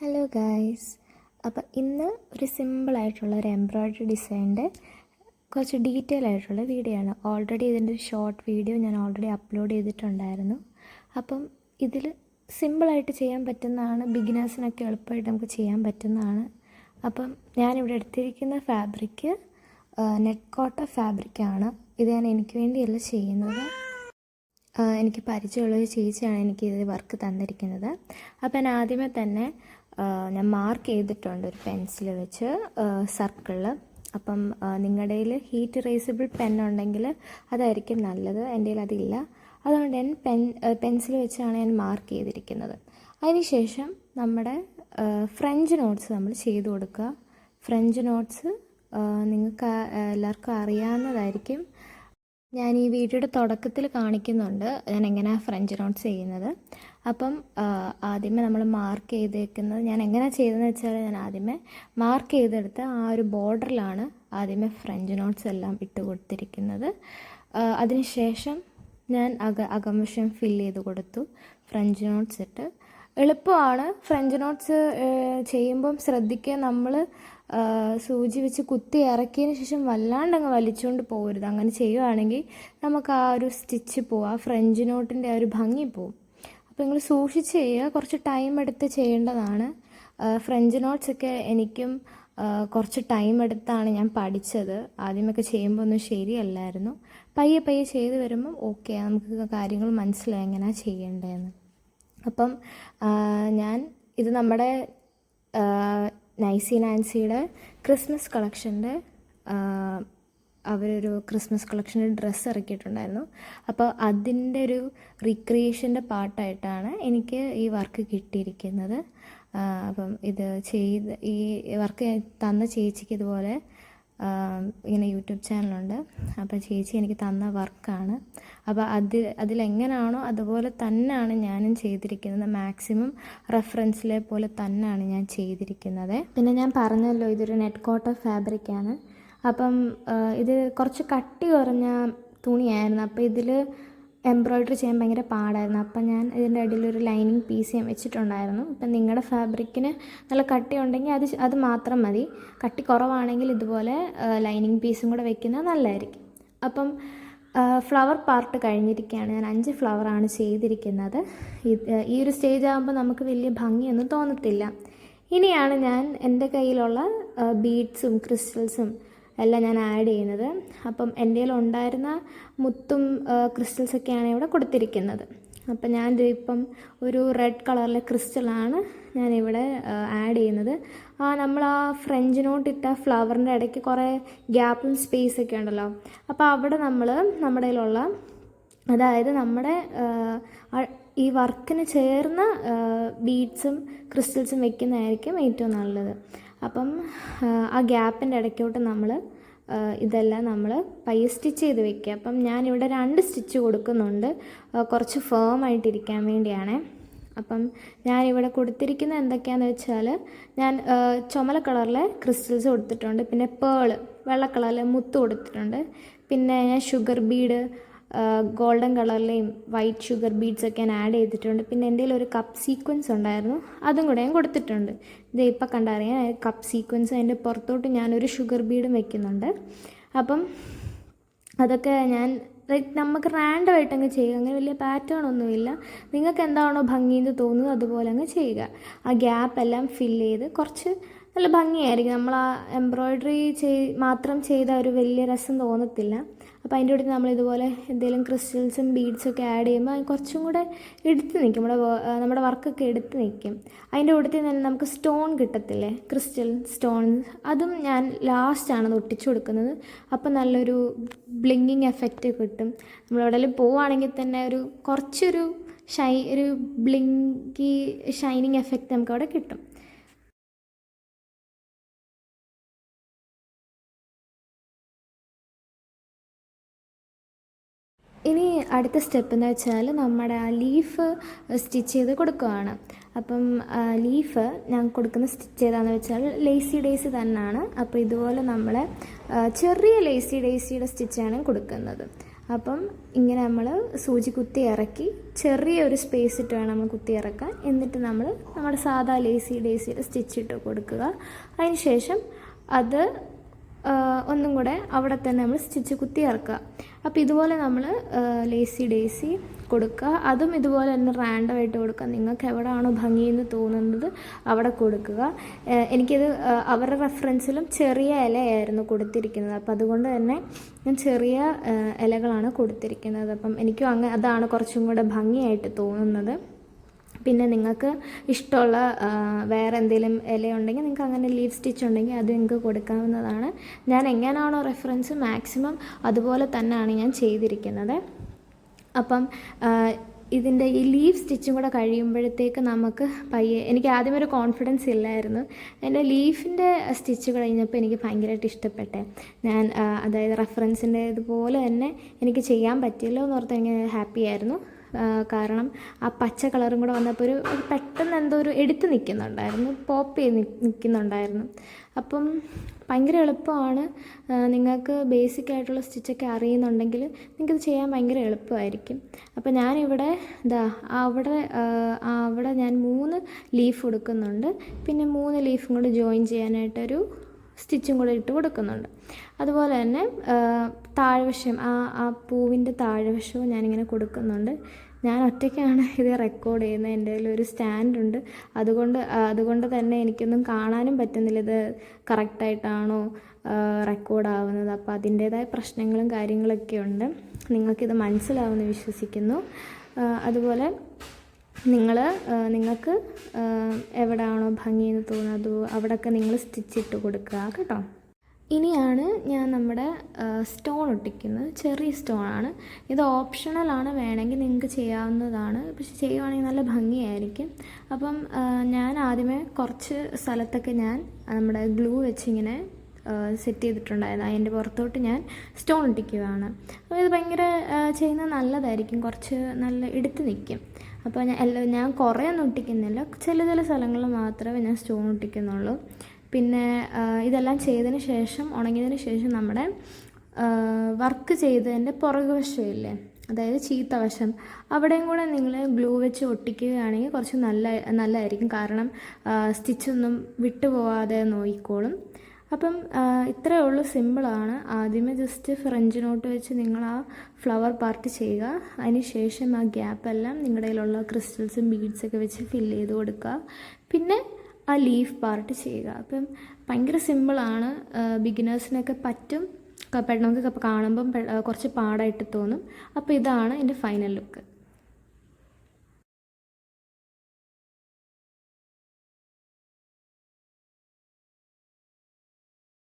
Hello guys. അപ്പോൾ ഇന്ന് ഒരു സിമ്പിളായിട്ടുള്ള ഒരു എംബ്രോയ്ഡറി ഡിസൈനിൻ്റെ കുറച്ച് ഡീറ്റെയിൽ ആയിട്ടുള്ള വീഡിയോ ആണ്. ഓൾറെഡി ഇതിൻ്റെ ഒരു ഷോർട്ട് വീഡിയോ ഞാൻ ഓൾറെഡി അപ്ലോഡ് ചെയ്തിട്ടുണ്ടായിരുന്നു. അപ്പം ഇതിൽ സിമ്പിളായിട്ട് ചെയ്യാൻ പറ്റുന്നതാണ്, ബിഗിനേഴ്സിനൊക്കെ എളുപ്പമായിട്ട് നമുക്ക് ചെയ്യാൻ പറ്റുന്നതാണ്. അപ്പം ഞാനിവിടെ എടുത്തിരിക്കുന്ന ഫാബ്രിക്ക് നെറ്റ് കോട്ട ഫാബ്രിക്കാണ്. ഇത് ഞാൻ എനിക്ക് വേണ്ടിയല്ല ചെയ്യുന്നത്, എനിക്ക് പരിചയമുള്ളൊരു ചേച്ചിയാണ് എനിക്ക് ഇത് വർക്ക് തന്നിരിക്കുന്നത്. അപ്പം ഞാൻ ആദ്യമേ തന്നെ ഞാൻ മാർക്ക് ചെയ്തിട്ടുണ്ട് ഒരു പെൻസിൽ വെച്ച് സർക്കിളിൽ. അപ്പം നിങ്ങളുടെ കയ്യിൽ ഹീറ്റ് ഇറേസബിൾ പെൻ ഉണ്ടെങ്കിൽ അതായിരിക്കും നല്ലത്. എൻ്റെ കയ്യിൽ അതില്ല, അതുകൊണ്ട് ഞാൻ പെൻസിൽ വെച്ചാണ് ഞാൻ മാർക്ക് ചെയ്തിരിക്കുന്നത്. അതിനുശേഷം നമ്മുടെ ഫ്രഞ്ച് നോട്ട്സ് നമ്മൾ ചെയ്ത് കൊടുക്കുക. ഫ്രഞ്ച് നോട്ട്സ് നിങ്ങൾക്ക് എല്ലാവർക്കും അറിയാവുന്നതായിരിക്കും. ഞാൻ ഈ വീഡിയോയുടെ തുടക്കത്തിൽ കാണിക്കുന്നുണ്ട് ഞാൻ എങ്ങനെയാണ് ഫ്രഞ്ച് നോട്ട്സ് ചെയ്യുന്നത്. അപ്പം ആദ്യമേ നമ്മൾ മാർക്ക് ചെയ്തേക്കുന്നത് ഞാൻ എങ്ങനെയാണ് ചെയ്തതെന്ന് വെച്ചാൽ, ഞാൻ ആദ്യമേ മാർക്ക് ചെയ്തെടുത്ത് ആ ഒരു ബോർഡറിലാണ് ആദ്യമേ ഫ്രഞ്ച് നോട്ട്സ് എല്ലാം ഇട്ട് കൊടുത്തിരിക്കുന്നത്. അതിനുശേഷം ഞാൻ അകംവശം ഫില്ല് ചെയ്ത് കൊടുത്തു ഫ്രഞ്ച് നോട്ട്സ് ഇട്ട്. എളുപ്പമാണ് ഫ്രഞ്ച് നോട്ട്സ് ചെയ്യുമ്പം ശ്രദ്ധിക്കുക, നമ്മൾ സൂചി വെച്ച് കുത്തി ഇറക്കിയതിന് ശേഷം വല്ലാണ്ടങ്ങ് വലിച്ചുകൊണ്ട് പോകരുത്. അങ്ങനെ ചെയ്യുകയാണെങ്കിൽ നമുക്ക് ആ ഒരു സ്റ്റിച്ച് പോവും, ആ ഫ്രഞ്ച് നോട്ടിൻ്റെ ആ ഒരു ഭംഗി പോവും. അപ്പോൾ നിങ്ങൾ സൂക്ഷിച്ച് ചെയ്യുക, കുറച്ച് ടൈം എടുത്ത് ചെയ്യേണ്ടതാണ്. ഫ്രഞ്ച് നോട്ട്സൊക്കെ എനിക്കും കുറച്ച് ടൈം എടുത്താണ് ഞാൻ പഠിച്ചത്. ആദ്യമൊക്കെ ചെയ്യുമ്പോൾ ഒന്നും ശരിയല്ലായിരുന്നു. പയ്യെ പയ്യെ ചെയ്ത് വരുമ്പം ഓക്കെ, നമുക്ക് കാര്യങ്ങൾ മനസ്സിലായി എങ്ങനെയാണ് ചെയ്യേണ്ടതെന്ന്. അപ്പം ഞാൻ ഇത് നമ്മുടെ നൈസി നാൻസിയുടെ ക്രിസ്മസ് കളക്ഷൻ്റെ അവരൊരു ക്രിസ്മസ് കളക്ഷൻ്റെ ഡ്രസ്സ് ഇറക്കിയിട്ടുണ്ടായിരുന്നു. അപ്പോൾ അതിൻ്റെ ഒരു റീക്രിയേഷൻ്റെ പാർട്ടായിട്ടാണ് എനിക്ക് ഈ വർക്ക് കിട്ടിയിരിക്കുന്നത്. അപ്പം ഇത് ഈ വർക്ക് തന്ന ചേച്ചിക്ക് ഇതുപോലെ ഇങ്ങനെ യൂട്യൂബ് ചാനലുണ്ട്. അപ്പോൾ ചേച്ചി എനിക്ക് തന്ന വർക്കാണ്. അപ്പോൾ അതിലെങ്ങനെയാണോ അതുപോലെ തന്നെയാണ് ഞാനും ചെയ്തിരിക്കുന്നത്. മാക്സിമം റെഫറൻസിലെ പോലെ തന്നെയാണ് ഞാൻ ചെയ്തിരിക്കുന്നത്. പിന്നെ ഞാൻ പറഞ്ഞല്ലോ ഇതൊരു നെറ്റ് കോട്ട ഫാബ്രിക്കാണ്. അപ്പം ഇത് കുറച്ച് കട്ടി കുറഞ്ഞ തുണിയായിരുന്നു. അപ്പോൾ ഇതിൽ എംബ്രോയ്ഡറി ചെയ്യാൻ ഭയങ്കര പാടായിരുന്നു. അപ്പം ഞാൻ ഇതിൻ്റെ അടിയിലൊരു ലൈനിങ് പീസ് ഞാൻ വെച്ചിട്ടുണ്ടായിരുന്നു. അപ്പം നിങ്ങളുടെ ഫാബ്രിക്കിന് നല്ല കട്ടി ഉണ്ടെങ്കിൽ അത് മാത്രം മതി. കട്ടി കുറവാണെങ്കിൽ ഇതുപോലെ ലൈനിങ് പീസും കൂടെ വെക്കുന്നത് നല്ലതായിരിക്കും. അപ്പം ഫ്ലവർ പാർട്ട് കഴിഞ്ഞിരിക്കുകയാണ്. ഞാൻ 5 ഫ്ലവറാണ് ചെയ്തിരിക്കുന്നത്. ഈ ഒരു സ്റ്റേജ് ആകുമ്പോൾ നമുക്ക് വലിയ ഭംഗിയൊന്നും തോന്നത്തില്ല. ഇനിയാണ് ഞാൻ എൻ്റെ കയ്യിലുള്ള ബീഡ്സും ക്രിസ്റ്റൽസും എല്ലാം ഞാൻ ആഡ് ചെയ്യുന്നത്. അപ്പം എൻ്റെ കയ്യിൽ ഉണ്ടായിരുന്ന മുത്തും ക്രിസ്റ്റൽസൊക്കെയാണ് ഇവിടെ കൊടുത്തിരിക്കുന്നത്. അപ്പം ഞാൻ ഇപ്പം ഒരു റെഡ് കളറിലെ ക്രിസ്റ്റലാണ് ഞാനിവിടെ ആഡ് ചെയ്യുന്നത്. നമ്മൾ ആ ഫ്രഞ്ച് നോട്ട് ഇട്ട ഫ്ലവറിൻ്റെ ഇടയ്ക്ക് കുറേ ഗ്യാപ്പും സ്പേസൊക്കെ ഉണ്ടല്ലോ, അപ്പോൾ അവിടെ നമ്മുടെ കയ്യിലുള്ള, അതായത് നമ്മുടെ ഈ വർക്കിന് ചേർന്ന ബീഡ്സും ക്രിസ്റ്റൽസും വെക്കുന്നതായിരിക്കും ഏറ്റവും നല്ലത്. അപ്പം ആ ഗ്യാപ്പിൻ്റെ ഇടയ്ക്കോട്ട് ഇതെല്ലാം നമ്മൾ പയ്യെ സ്റ്റിച്ച് ചെയ്ത് വെക്കുക. അപ്പം ഞാനിവിടെ 2 സ്റ്റിച്ച് കൊടുക്കുന്നുണ്ട്, കുറച്ച് ഫേം ആയിട്ടിരിക്കാൻ വേണ്ടിയാണ്. അപ്പം ഞാനിവിടെ കൊടുത്തിരിക്കുന്നത് എന്തൊക്കെയാണെന്ന് വെച്ചാൽ, ഞാൻ ചുമല കളറിലെ ക്രിസ്റ്റൽസ് കൊടുത്തിട്ടുണ്ട്, പിന്നെ വെള്ള കളറിലെ മുത്ത് കൊടുത്തിട്ടുണ്ട്, പിന്നെ ഞാൻ ഷുഗർ ബീഡ് ഗോൾഡൻ കളറിലെയും വൈറ്റ് ഷുഗർ ബീഡ്സൊക്കെ ഞാൻ ആഡ് ചെയ്തിട്ടുണ്ട്. പിന്നെ എൻ്റെ കയ്യിൽ ഒരു കപ്പ് സീക്വൻസ് ഉണ്ടായിരുന്നു, അതും കൂടെ ഞാൻ കൊടുത്തിട്ടുണ്ട്. ഇത് ഇപ്പം കണ്ടറിയാം കപ്പ് സീക്വൻസ്. അതിൻ്റെ പുറത്തോട്ട് ഞാനൊരു ഷുഗർ ബീഡും വെക്കുന്നുണ്ട്. അപ്പം അതൊക്കെ ഞാൻ നമുക്ക് റാൻഡമായിട്ട് അങ്ങ് ചെയ്യുക, അങ്ങനെ വലിയ പാറ്റേൺ ഒന്നുമില്ല. നിങ്ങൾക്ക് എന്താണോ ഭംഗിയെന്ന് തോന്നുന്നത് അതുപോലെ അങ്ങ് ചെയ്യുക. ആ ഗ്യാപ്പെല്ലാം ഫില്ല് ചെയ്ത് കുറച്ച് നല്ല ഭംഗിയായിരിക്കും. നമ്മൾ ആ എംബ്രോയ്ഡറി മാത്രം ചെയ്ത ഒരു വലിയ രസം തോന്നത്തില്ല. അപ്പോൾ അതിൻ്റെ കൂടെ നമ്മളിതുപോലെ എന്തെങ്കിലും ക്രിസ്റ്റൽസും ബീഡ്സൊക്കെ ആഡ് ചെയ്യുമ്പോൾ കുറച്ചും കൂടെ എടുത്ത് നിൽക്കും, നമ്മുടെ വർക്കൊക്കെ എടുത്ത് നിൽക്കും. അതിൻ്റെ കൂടെ തന്നെ നമുക്ക് സ്റ്റോൺ കിട്ടത്തില്ലേ, ക്രിസ്റ്റൽ സ്റ്റോൺ, അതും ഞാൻ ലാസ്റ്റാണ് ഒട്ടിച്ചു കൊടുക്കുന്നത്. അപ്പം നല്ലൊരു ബ്ലിങ്കിങ് എഫക്റ്റ് കിട്ടും. നമ്മളെവിടെയെങ്കിലും പോവുകയാണെങ്കിൽ തന്നെ കുറച്ചൊരു ഒരു ബ്ലിങ്കി ഷൈനിങ് എഫക്റ്റ് നമുക്കവിടെ കിട്ടും. ഇനി അടുത്ത സ്റ്റെപ്പ് എന്ന് വെച്ചാൽ നമ്മുടെ ആ ലീഫ് സ്റ്റിച്ച് ചെയ്ത് കൊടുക്കുകയാണ്. അപ്പം ലീഫ് ഞാൻ കൊടുക്കുന്ന സ്റ്റിച്ച് ചെയ്താണെന്ന് വെച്ചാൽ ലേസി ഡേയ്സി തന്നെയാണ്. അപ്പോൾ ഇതുപോലെ നമ്മൾ ചെറിയ ലേസി ഡേയ്സിയുടെ സ്റ്റിച്ചാണ് കൊടുക്കുന്നത്. അപ്പം ഇങ്ങനെ നമ്മൾ സൂചി കുത്തി ഇറക്കി ചെറിയൊരു സ്പേസ് ഇട്ട് വേണം നമ്മൾ കുത്തി ഇറക്കാൻ. എന്നിട്ട് നമ്മൾ നമ്മുടെ സാധാ ലേസി ഡേസിയുടെ സ്റ്റിച്ച് ഇട്ട് കൊടുക്കുക. അതിന് ശേഷം അത് ഒന്നും കൂടെ അവിടെ തന്നെ നമ്മൾ സ്റ്റിച്ച് കുത്തി ഇറക്കുക. അപ്പോൾ ഇതുപോലെ നമ്മൾ ലേസി ഡേസി കൊടുക്കുക. അതും ഇതുപോലെ തന്നെ റാൻഡമായിട്ട് കൊടുക്കുക. നിങ്ങൾക്ക് എവിടെയാണോ ഭംഗിയെന്ന് തോന്നുന്നത് അവിടെ കൊടുക്കുക. എനിക്കിത് അവരുടെ റെഫറൻസിലും ചെറിയ ഇലയായിരുന്നു കൊടുത്തിരിക്കുന്നത്. അപ്പോൾ അതുകൊണ്ട് തന്നെ ഞാൻ ചെറിയ ഇലകളാണ് കൊടുത്തിരിക്കുന്നത്. അപ്പം എനിക്കും അതാണ് കുറച്ചും കൂടെ ഭംഗിയായിട്ട് തോന്നുന്നത്. പിന്നെ നിങ്ങൾക്ക് ഇഷ്ടമുള്ള വേറെ എന്തെങ്കിലും ഇലയുണ്ടെങ്കിൽ നിങ്ങൾക്ക് അങ്ങനെ ലീഫ് സ്റ്റിച്ച് ഉണ്ടെങ്കിൽ അത് നിങ്ങൾക്ക് കൊടുക്കാവുന്നതാണ്. ഞാൻ എങ്ങനെയാണോ റെഫറൻസ് മാക്സിമം അതുപോലെ തന്നെയാണ് ഞാൻ ചെയ്തിരിക്കുന്നത്. അപ്പം ഇതിൻ്റെ ഈ ലീഫ് സ്റ്റിച്ചും കൂടെ കഴിയുമ്പോഴത്തേക്ക് നമുക്ക് എനിക്ക് ആദ്യം ഒരു കോൺഫിഡൻസ് ഇല്ലായിരുന്നു. എൻ്റെ ലീഫിൻ്റെ സ്റ്റിച്ച് കഴിഞ്ഞപ്പോൾ എനിക്ക് ഭയങ്കരമായിട്ട് ഇഷ്ടപ്പെട്ടെ. ഞാൻ അതായത് റെഫറൻസിൻ്റെ ഇതുപോലെ തന്നെ എനിക്ക് ചെയ്യാൻ പറ്റിയല്ലോ എന്ന് ഓർത്ത് എനിക്ക് ഹാപ്പി ആയിരുന്നു. കാരണം ആ പച്ച കളറും കൂടെ വന്നപ്പോൾ ഒരു പെട്ടെന്ന് എന്തോ ഒരു എടുത്ത് നിൽക്കുന്നുണ്ടായിരുന്നു, പോപ്പ് ചെയ്ത് നിൽക്കുന്നുണ്ടായിരുന്നു. അപ്പം ഭയങ്കര എളുപ്പമാണ്. നിങ്ങൾക്ക് ബേസിക്കായിട്ടുള്ള സ്റ്റിച്ചൊക്കെ അറിയുന്നുണ്ടെങ്കിൽ നിങ്ങൾക്കിത് ചെയ്യാൻ ഭയങ്കര എളുപ്പമായിരിക്കും. അപ്പോൾ ഞാനിവിടെ അവിടെ ഞാൻ 3 ലീഫ് കൊടുക്കുന്നുണ്ട്. പിന്നെ 3 ലീഫും കൂടെ ജോയിൻ ചെയ്യാനായിട്ടൊരു സ്റ്റിച്ചും കൂടെ ഇട്ട് കൊടുക്കുന്നുണ്ട്. അതുപോലെ തന്നെ താഴ്വശം ആ പൂവിൻ്റെ താഴ്വശവും ഞാനിങ്ങനെ കൊടുക്കുന്നുണ്ട്. ഞാൻ ഒറ്റയ്ക്കാണ് ഇത് റെക്കോർഡ് ചെയ്യുന്നത്. എൻ്റെ കയ്യിലൊരു സ്റ്റാൻഡുണ്ട്. അതുകൊണ്ട് തന്നെ എനിക്കൊന്നും കാണാനും പറ്റുന്നില്ല ഇത് കറക്റ്റായിട്ടാണോ റെക്കോർഡാവുന്നത്. അപ്പോൾ അതിൻ്റേതായ പ്രശ്നങ്ങളും കാര്യങ്ങളൊക്കെ ഉണ്ട്. നിങ്ങൾക്കിത് മനസ്സിലാവുമെന്ന് വിശ്വസിക്കുന്നു. അതുപോലെ നിങ്ങൾക്ക് എവിടെയാണോ ഭംഗിയെന്ന് തോന്നുന്നത് അവിടെയൊക്കെ നിങ്ങൾ സ്റ്റിച്ചിട്ട് കൊടുക്കുക കേട്ടോ. ഇനിയാണ് ഞാൻ നമ്മുടെ സ്റ്റോൺ ഒട്ടിക്കുന്നത്. ചെറിയ സ്റ്റോണാണ് ഇത്. ഓപ്ഷണലാണ്, വേണമെങ്കിൽ നിങ്ങൾക്ക് ചെയ്യാവുന്നതാണ്. പക്ഷെ ചെയ്യുവാണെങ്കിൽ നല്ല ഭംഗിയായിരിക്കും. അപ്പം ഞാൻ ആദ്യമേ കുറച്ച് സ്ഥലത്തൊക്കെ ഞാൻ നമ്മുടെ ഗ്ലൂ വെച്ചിങ്ങനെ സെറ്റ് ചെയ്തിട്ടുണ്ടായിരുന്നു. അതിൻ്റെ പുറത്തോട്ട് ഞാൻ സ്റ്റോൺ ഒട്ടിക്കുകയാണ്. അപ്പോൾ ഇത് ഭയങ്കര ചെയ്യുന്നത് നല്ലതായിരിക്കും. കുറച്ച് നല്ല എടുത്ത് നിൽക്കും. അപ്പോൾ ഞാൻ കുറേ ഒന്നും ഒട്ടിക്കുന്നില്ല. ചില സ്ഥലങ്ങളിൽ മാത്രമേ ഞാൻ സ്റ്റോൺ ഒട്ടിക്കുന്നുള്ളൂ. പിന്നെ ഇതെല്ലാം ചെയ്തതിന് ശേഷം, ഉണങ്ങിയതിന് ശേഷം നമ്മുടെ വർക്ക് ചെയ്തതിൻ്റെ പുറകുവശമില്ലേ, അതായത് ചീത്ത വശം, അവിടെയും കൂടെ നിങ്ങൾ ഗ്ലൂ വെച്ച് ഒട്ടിക്കുകയാണെങ്കിൽ കുറച്ച് നല്ലതായിരിക്കും. കാരണം സ്റ്റിച്ചൊന്നും വിട്ടുപോകാതെ നോക്കിക്കോളും. അപ്പം ഇത്രയേ ഉള്ളൂ, സിമ്പിളാണ്. ആദ്യമേ ജസ്റ്റ് ഫ്രഞ്ച് നോട്ട് വെച്ച് നിങ്ങൾ ആ ഫ്ലവർ പാർട്ട് ചെയ്യുക. അതിന് ശേഷം ആ ഗ്യാപ്പെല്ലാം നിങ്ങളുടെ കയ്യിലുള്ള ക്രിസ്റ്റൽസും ബീഡ്സൊക്കെ വെച്ച് ഫില്ല് ചെയ്ത് കൊടുക്കുക. പിന്നെ ആ ലീഫ് പാർട്ട് ചെയ്യുക. അപ്പം ഭയങ്കര സിമ്പിളാണ്. ബിഗിനേഴ്സിനൊക്കെ പറ്റും. നമുക്ക് കാണുമ്പം കുറച്ച് പാടായിട്ട് തോന്നും. അപ്പോൾ ഇതാണ് എൻ്റെ ഫൈനൽ ലുക്ക്.